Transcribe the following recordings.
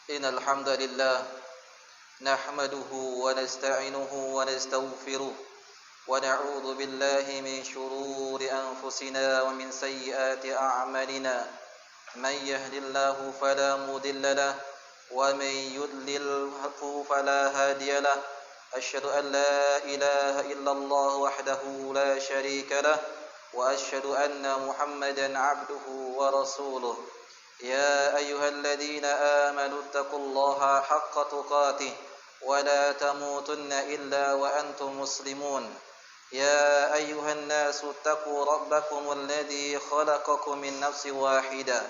إن الحمد لله نحمده ونستعينه ونستغفره ونعوذ بالله من شرور أنفسنا ومن سيئات أعمالنا من يهد الله فلا مضل له ومن يضلل فلا هادي له أشهد أن لا إله إلا الله وحده لا شريك له وأشهد أن محمدا عبده ورسوله يا أيها الذين آمنوا اتقوا الله حق تقاته ولا تموتن إلا وأنتم مسلمون يا أيها الناس اتقوا ربكم الذي خلقكم من نفس واحدة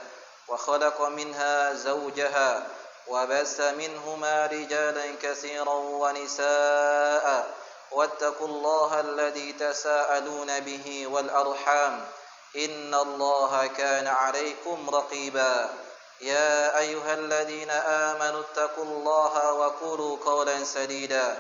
وخلق منها زوجها وبث منهما رجالا كثيرا ونساء واتقوا الله الذي تساءلون به والأرحام إن الله كان عليكم رقيبا يا أيها الذين آمنوا اتقوا الله وقولوا قولا سديدا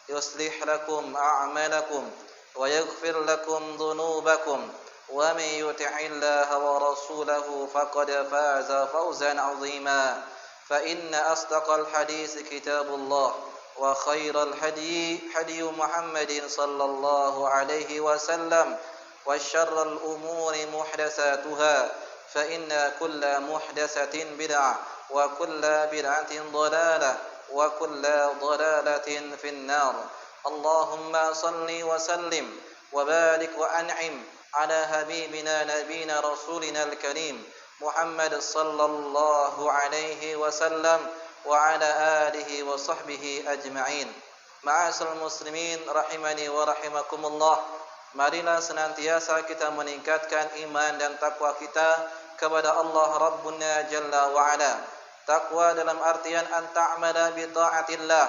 يصلح لكم أعمالكم ويغفر لكم ذنوبكم ومن يطع الله ورسوله فقد فاز فوزا عظيما فإن أصدق الحديث كتاب الله وخير الهدي هدي محمد صلى الله عليه وسلم وشر الأمور محدثاتها فإن كل محدثة بدعة وكل بدعة ضلالة وكل ضلالة في النار اللهم صل وسلم وبارك وأنعم على حبيبنا نبينا رسولنا الكريم محمد صلى الله عليه وسلم وعلى آله وصحبه أجمعين. Ma'asyiral muslimin rahimani wa rahimakumullah. Marilah senantiasa kita meningkatkan iman dan takwa kita kepada Allah Rabbuna Jalla wa Ala. Takwa dalam artian an ta'mala bi ta'atillah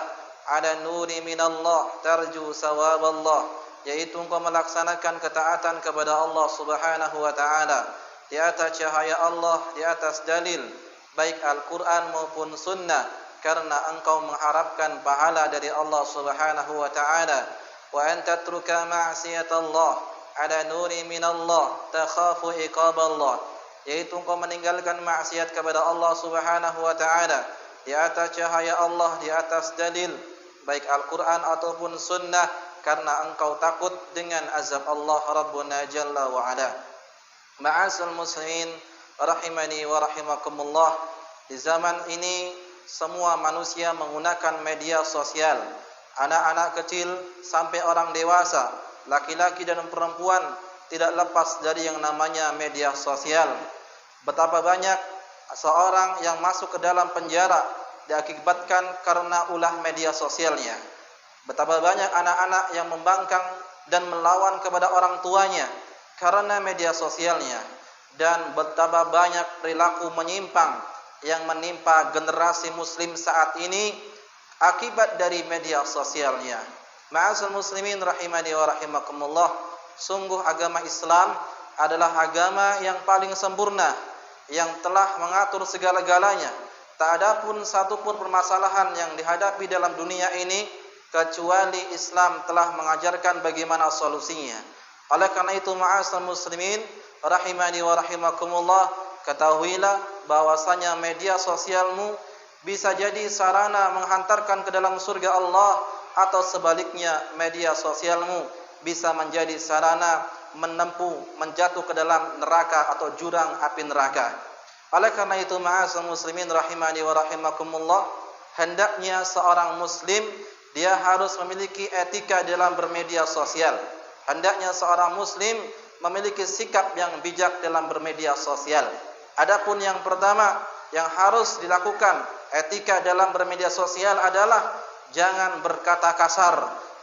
ala nuri minallah tarju sawaballah, yaitu engkau melaksanakan ketaatan kepada Allah Subhanahu wa taala di atas cahaya Allah, di atas dalil baik Al-Qur'an maupun sunnah, karena engkau mengharapkan pahala dari Allah Subhanahu wa taala. Wa anta tatruka ma'siyatallah ala nuri minallah takhafu iqaballah, yaitu engkau meninggalkan maksiat kepada Allah Subhanahu wa taala di atas cahaya Allah, di atas dalil baik Al-Qur'an ataupun sunnah, karena engkau takut dengan azab Allah Rabbuna Jalla wa Ala. Ma'asyiral muslimin rahimani wa rahimakumullah. Di zaman ini semua manusia menggunakan media sosial. Anak-anak kecil sampai orang dewasa, laki-laki dan perempuan tidak lepas dari yang namanya media sosial. Betapa banyak seorang yang masuk ke dalam penjara diakibatkan karena ulah media sosialnya. Betapa banyak anak-anak yang membangkang dan melawan kepada orang tuanya karena media sosialnya. Dan betapa banyak perilaku menyimpang yang menimpa generasi muslim saat ini akibat dari media sosialnya. Ma'asyiral muslimin rahimani wa rahimakumullah. Sungguh agama Islam adalah agama yang paling sempurna, yang telah mengatur segala-galanya. Tak ada pun satu pun permasalahan yang dihadapi dalam dunia ini kecuali Islam telah mengajarkan bagaimana solusinya. Oleh karena itu, ma'asyiral muslimin rahimani wa rahimakumullah, ketahuilah bahwasanya media sosialmu bisa jadi sarana menghantarkan ke dalam surga Allah, atau sebaliknya media sosialmu bisa menjadi sarana menjatuh ke dalam neraka atau jurang api neraka. Oleh karena itu, ma'asyiral muslimin rahimani wa rahimakumullah, hendaknya seorang muslim dia harus memiliki etika dalam bermedia sosial. Hendaknya seorang muslim memiliki sikap yang bijak dalam bermedia sosial. Adapun yang pertama yang harus dilakukan etika dalam bermedia sosial adalah jangan berkata kasar,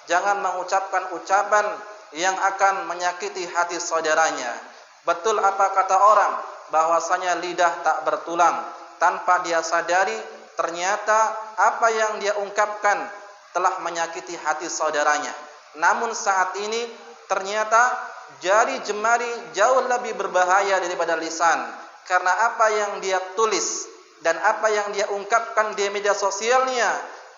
jangan mengucapkan ucapan yang akan menyakiti hati saudaranya. Betul apa kata orang, bahwasanya lidah tak bertulang. Tanpa dia sadari, ternyata apa yang dia ungkapkan telah menyakiti hati saudaranya. Namun saat ini ternyata jari jemari jauh lebih berbahaya daripada lisan, karena apa yang dia tulis dan apa yang dia ungkapkan di media sosialnya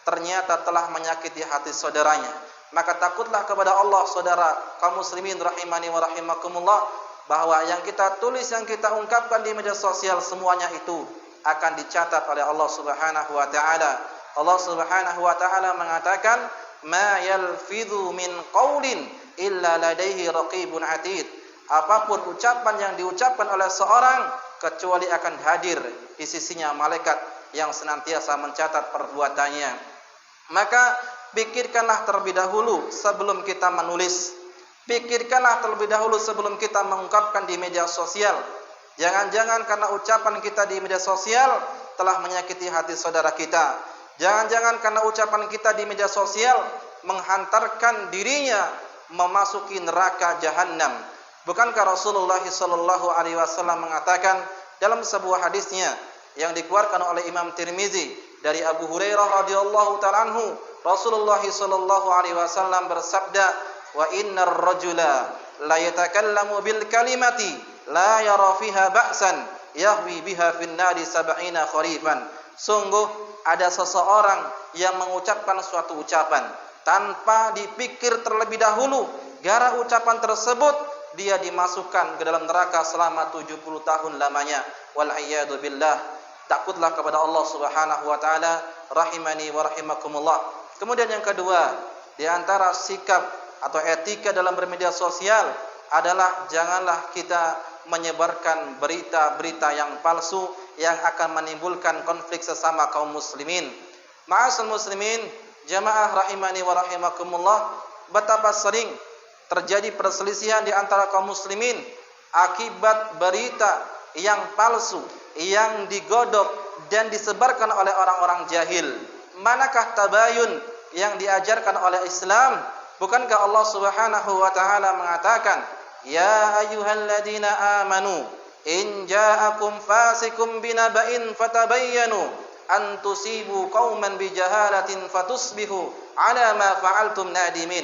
ternyata telah menyakiti hati saudaranya. Maka takutlah kepada Allah, saudara kaum muslimin rahimani wa rahimakumullah, bahwa yang kita tulis, yang kita ungkapkan di media sosial semuanya itu akan dicatat oleh Allah Subhanahu wa taala. Allah Subhanahu wa taala mengatakan, "Ma yalfidhu min qaulin illa ladaihi raqibun atid." Apapun ucapan yang diucapkan oleh seorang kecuali akan hadir di sisinya malaikat yang senantiasa mencatat perbuatannya. Maka pikirkanlah terlebih dahulu sebelum kita menulis. Pikirkanlah terlebih dahulu sebelum kita mengungkapkan di media sosial. Jangan-jangan karena ucapan kita di media sosial telah menyakiti hati saudara kita. Jangan-jangan karena ucapan kita di media sosial menghantarkan dirinya memasuki neraka jahanam. Bukankah Rasulullah SAW mengatakan dalam sebuah hadisnya yang dikeluarkan oleh Imam Tirmizi dari Abu Hurairah radhiyallahu ta'ala anhu, Rasulullah SAW bersabda, "Wa innar rajula la yatakallamu bil kalimati la yara fiha ba'san yahwi biha fin nari sab'ina kharifan." Sungguh ada seseorang yang mengucapkan suatu ucapan tanpa dipikir terlebih dahulu, gara ucapan tersebut dia dimasukkan ke dalam neraka selama 70 tahun lamanya. Wal a'yadu billah. Takutlah kepada Allah Subhanahu wa taala, rahimani wa rahimakumullah. Kemudian yang kedua, di antara sikap atau etika dalam bermedia sosial adalah janganlah kita menyebarkan berita-berita yang palsu yang akan menimbulkan konflik sesama kaum muslimin. Ma'asal muslimin, jamaah rahimani wa rahimakumullah, betapa sering terjadi perselisihan di antara kaum muslimin akibat berita yang palsu yang digodok dan disebarkan oleh orang-orang jahil. Manakah tabayun yang diajarkan oleh Islam? Bukankah Allah Subhanahu wa taala mengatakan, "Ya ayyuhalladzina amanu in ja'akum fasikum binaba'in fatabayyanu an tusibu qauman bijahalatin fatusbihu ala ma fa'altum nadimin."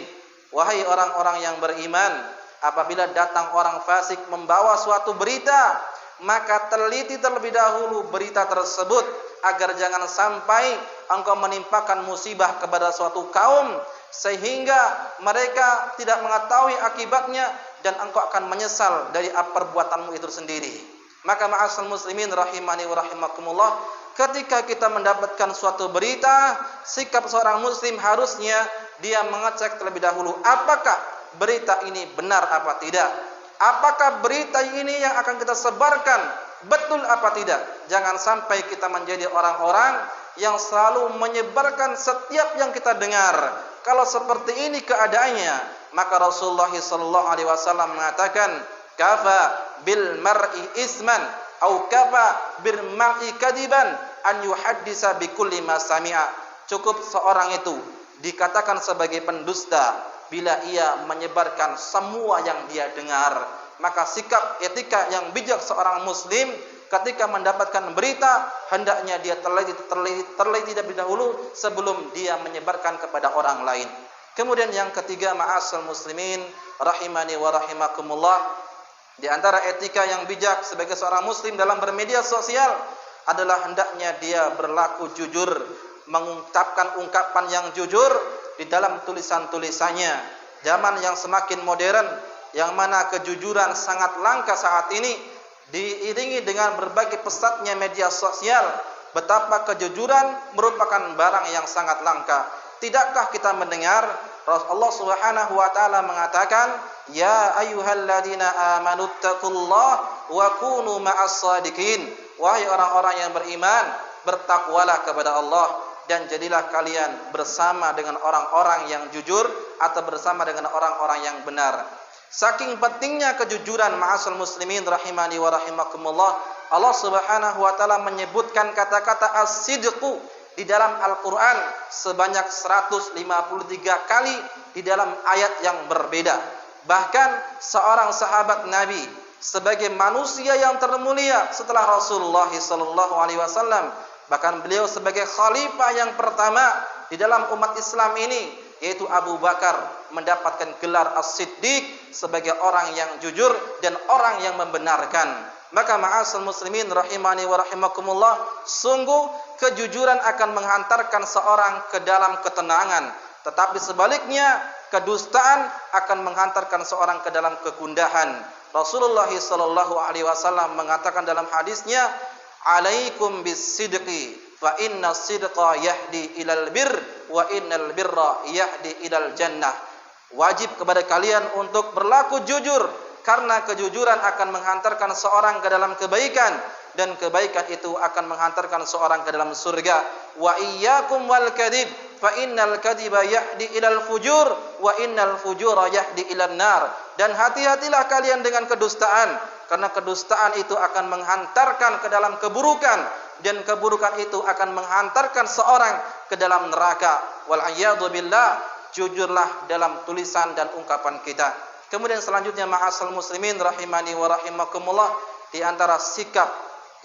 Wahai orang-orang yang beriman, apabila datang orang fasik membawa suatu berita, maka teliti terlebih dahulu berita tersebut agar jangan sampai engkau menimpakan musibah kepada suatu kaum sehingga mereka tidak mengetahui akibatnya dan engkau akan menyesal dari perbuatanmu itu sendiri. Maka ma'asal muslimin rahimani wa rahimakumullah, ketika kita mendapatkan suatu berita, sikap seorang muslim harusnya dia mengecek terlebih dahulu apakah berita ini benar apa tidak. Apakah berita ini yang akan kita sebarkan betul apa tidak? Jangan sampai kita menjadi orang-orang yang selalu menyebarkan setiap yang kita dengar. Kalau seperti ini keadaannya, maka Rasulullah SAW mengatakan, "Kafa bil mar'i isman au kafa bil mar'i kadiban an yuhaddisa bi kulli ma sami'a." Cukup seorang itu dikatakan sebagai pendusta bila ia menyebarkan semua yang dia dengar. Maka sikap etika yang bijak seorang muslim ketika mendapatkan berita, hendaknya dia terliti terlebih dahulu sebelum dia menyebarkan kepada orang lain. Kemudian yang ketiga, ma'asal muslimin rahimani wa rahimakumullah, di antara etika yang bijak sebagai seorang muslim dalam bermedia sosial adalah hendaknya dia berlaku jujur, mengungkapkan ungkapan yang jujur di dalam tulisan-tulisannya. Zaman yang semakin modern, yang mana kejujuran sangat langka saat ini, diiringi dengan berbagai pesatnya media sosial, betapa kejujuran merupakan barang yang sangat langka. Tidakkah kita mendengar Allah Subhanahu wa taala mengatakan, "Ya ayyuhalladzina amanu taqullaha wa kunu ma'as shadiqin." Wahai orang-orang yang beriman, bertakwalah kepada Allah dan jadilah kalian bersama dengan orang-orang yang jujur atau bersama dengan orang-orang yang benar. Saking pentingnya kejujuran, ma'asal muslimin rahimani wa rahimakumullah, Allah Subhanahu wa taala menyebutkan kata-kata as-sidqu di dalam Al-Qur'an sebanyak 153 kali di dalam ayat yang berbeda. Bahkan seorang sahabat Nabi sebagai manusia yang termulia setelah Rasulullah SAW, bahkan beliau sebagai khalifah yang pertama di dalam umat Islam ini, yaitu Abu Bakar, mendapatkan gelar As-Siddiq sebagai orang yang jujur dan orang yang membenarkan. Maka ma'asal muslimin rahimani wa rahimakumullah, sungguh kejujuran akan menghantarkan seorang ke dalam ketenangan, tetapi sebaliknya kedustaan akan menghantarkan seorang ke dalam kegundahan. Rasulullah SAW mengatakan dalam hadisnya, alaikum bis-sidqi fa inna sidqa yahdi ilal birr wa innal birra yahdi ilal jannah. Wajib kepada kalian untuk berlaku jujur, karena kejujuran akan menghantarkan seorang ke dalam kebaikan, dan kebaikan itu akan menghantarkan seorang ke dalam surga. Wa iyyakum wal kadhib fa innal kadhiba yahdi ilal fujur wa innal fujura yahdi ilan nar. Dan hati-hatilah kalian dengan kedustaan, karena kedustaan itu akan menghantarkan ke dalam keburukan, dan keburukan itu akan menghantarkan seorang ke dalam neraka. Wal a'yadu billah, jujurlah dalam tulisan dan ungkapan kita. Kemudian selanjutnya, ma'asal muslimin rahimani wa rahimakumullah, di antara sikap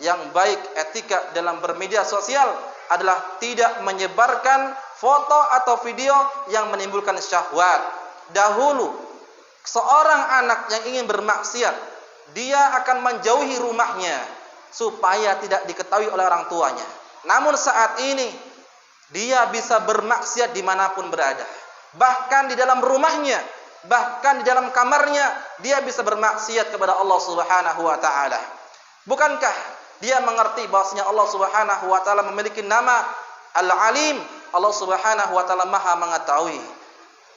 yang baik, etika dalam bermedia sosial adalah tidak menyebarkan foto atau video yang menimbulkan syahwat. Dahulu seorang anak yang ingin bermaksiat, dia akan menjauhi rumahnya supaya tidak diketahui oleh orang tuanya. Namun saat ini dia bisa bermaksiat dimanapun berada, bahkan di dalam rumahnya, bahkan di dalam kamarnya dia bisa bermaksiat kepada Allah Subhanahu wa taala. Bukankah dia mengerti bahwasanya Allah Subhanahu wa taala memiliki nama Al-Alim? Allah Subhanahu wa taala Maha mengetahui.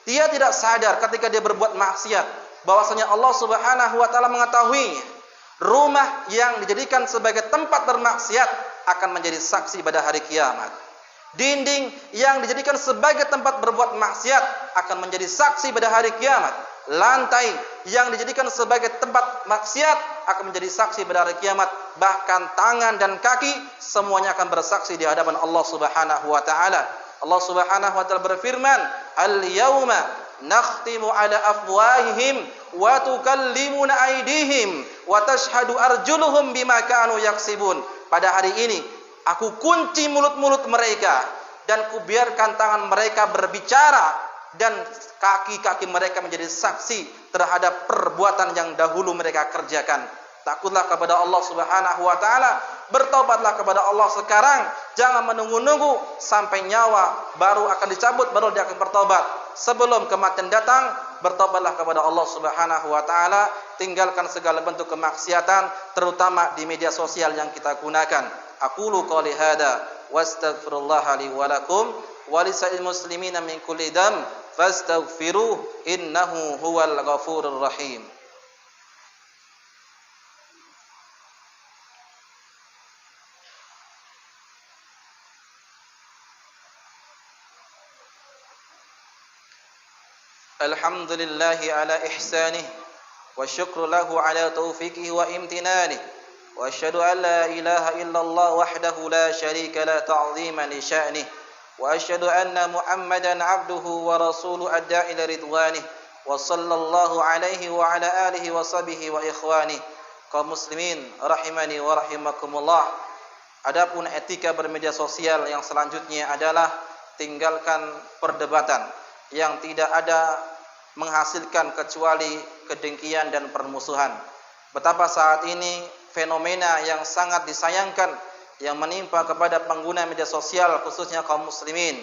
Dia tidak sadar ketika dia berbuat maksiat bahwasanya Allah Subhanahu wa taala mengetahuinya. Rumah yang dijadikan sebagai tempat bermaksiat akan menjadi saksi pada hari kiamat. Dinding yang dijadikan sebagai tempat berbuat maksiat akan menjadi saksi pada hari kiamat. Lantai yang dijadikan sebagai tempat maksiat akan menjadi saksi pada hari kiamat. Bahkan tangan dan kaki semuanya akan bersaksi di hadapan Allah Subhanahu wa taala. Allah Subhanahu wa taala berfirman, "Al-yauma nakhtimu ala afwahihim wa tukallimuna aydihim wa tashhadu arjuluhum bima kanu yaksibun." Pada hari ini aku kunci mulut-mulut mereka, dan kubiarkan tangan mereka berbicara, dan kaki-kaki mereka menjadi saksi terhadap perbuatan yang dahulu mereka kerjakan. Takutlah kepada Allah Subhanahu wa taala, bertobatlah kepada Allah sekarang, jangan menunggu-nunggu sampai nyawa baru akan dicabut baru dia akan bertobat. Sebelum kematian datang, bertobatlah kepada Allah Subhanahu wa taala, tinggalkan segala bentuk kemaksiatan, terutama di media sosial yang kita gunakan. Aqulu qouli hada wastaghfirullaha li wa lakum wa lisa'il muslimina min kulli dam fastaghfiruh innahu huwal ghafurur rahim. Alhamdulillahi ala ihsanih wa syukru lahu ala taufiqihi wa imtinanih wa asyhadu an la ilaha illallah wahdahu la syarika la ta'ziman li sya'nih wa asyhadu anna Muhammadan abduhu wa rasuluhu adda'i ila ridwanih wa sallallahu alaihi wa ala alihi wa sahbihi wa ikhwanih. Kaum muslimin rahimani wa rahimakumullah, adapun etika bermedia sosial yang selanjutnya adalah tinggalkan perdebatan yang tidak ada menghasilkan kecuali kedengkian dan permusuhan. Betapa saat ini fenomena yang sangat disayangkan yang menimpa kepada pengguna media sosial, khususnya kaum muslimin.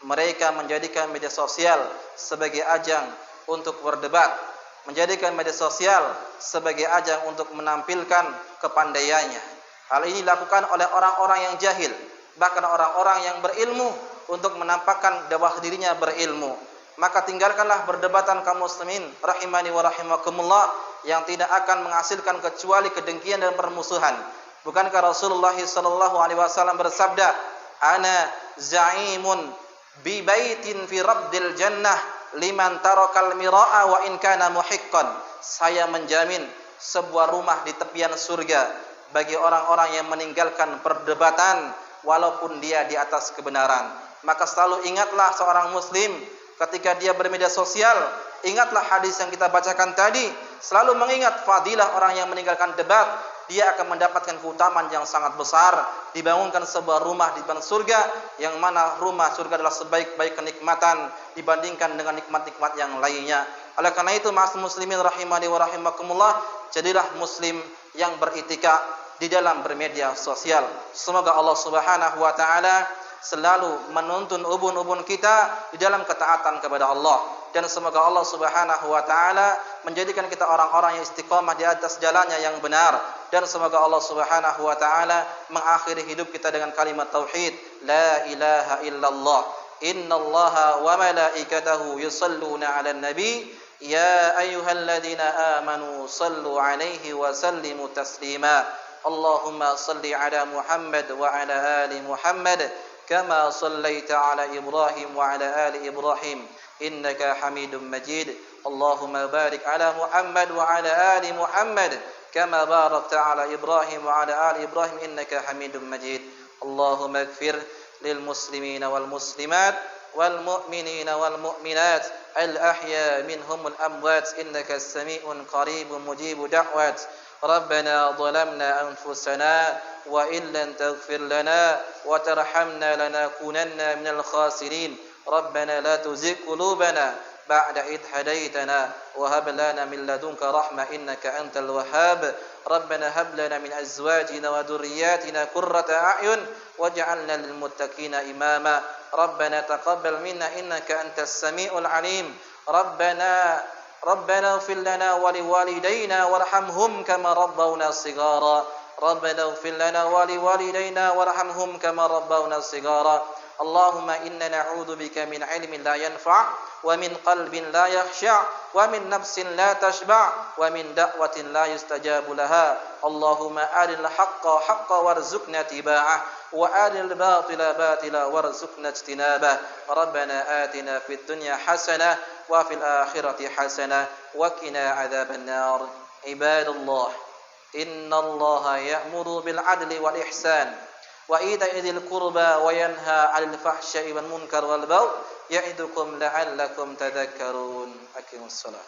Mereka menjadikan media sosial sebagai ajang untuk berdebat, menjadikan media sosial sebagai ajang untuk menampilkan kepandaiannya. Hal ini dilakukan oleh orang-orang yang jahil, bahkan orang-orang yang berilmu, untuk menampakkan bahwa dirinya berilmu. Maka tinggalkanlah perdebatan kaum muslimin rahimani wa rahimakumullah yang tidak akan menghasilkan kecuali kedengkian dan permusuhan. Bukankah Rasulullah sallallahu alaihi wasallam bersabda, "Ana za'imun bi baitin fi rabdil jannah liman tarakal mira'a wa in kana muhiqqan." Saya menjamin sebuah rumah di tepian surga bagi orang-orang yang meninggalkan perdebatan walaupun dia di atas kebenaran. Maka selalu ingatlah seorang muslim ketika dia bermedia sosial, ingatlah hadis yang kita bacakan tadi, selalu mengingat fadilah orang yang meninggalkan debat. Dia akan mendapatkan keutamaan yang sangat besar, dibangunkan sebuah rumah di dalam surga, yang mana rumah surga adalah sebaik-baik kenikmatan dibandingkan dengan nikmat-nikmat yang lainnya. Oleh karena itu, ma'asyiral muslimin rahimani wa rahimakumullah, jadilah muslim yang beretika di dalam bermedia sosial. Semoga Allah Subhanahu wa taala selalu menuntun ubun-ubun kita di dalam ketaatan kepada Allah. dan semoga Allah Subhanahu wa taala menjadikan kita orang-orang yang istiqamah di atas jalannya yang benar, dan semoga Allah Subhanahu wa taala mengakhiri hidup kita dengan kalimat tauhid la ilaha illallah. Innallaha wa malaikatahu yusalluna 'alan nabi ya ayyuhalladzina amanu sallu 'alaihi wa sallimu taslima. Allahumma salli 'ala Muhammad wa 'ala ali Muhammad kama sallaita 'ala Ibrahim wa 'ala ali Ibrahim innaka Hamidum Majid. Allahumma barik 'ala Muhammad wa 'ala ali Muhammad kama barakta 'ala Ibrahim wa 'ala ali Ibrahim innaka Hamidum Majid. Allahumma ighfir lil muslimina wal muslimat wal mu'minina wal mu'minat al ahya minhum al amwat innaka as-sami'un qaribun mujibud da'wat. ربنا ظلمنا أنفسنا وإن لم تغفر لنا وترحمنا لنكونن من الخاسرين. ربنا لا تزغ قلوبنا بعد إذ هديتنا وهب لنا من لدنك رحمة إنك أنت الوهاب. ربنا هب لنا من أزواجنا وذرياتنا قرة أعين واجعلنا للمتقين إماما. ربنا تقبل منا إنك أنت السميع العليم. ربنا اغفر لنا ولوالدينا وارحمهم كما ربونا صغارا. ربنا اغفر لنا ولوالدينا وارحمهم كما ربونا صغارا. اللهم إنا نعوذ بك من علم لا ينفع ومن قلب لا يخشع ومن نفس لا تشبع ومن دعوة لا يستجاب لها. اللهم أرنا الحق حقا وارزقنا اتباعه وأرنا الباطل باطلا وارزقنا اجتنابه. ربنا آتنا في الدنيا حسنة وفي الآخرة حسنة وقنا عذاب النار. عباد الله إن الله يأمر بالعدل والإحسان وإيتاء ذي القربى وينهى عن الفحشاء والمنكر والبغي يعظكم لعلكم تذكرون. أقيموا الصلاة.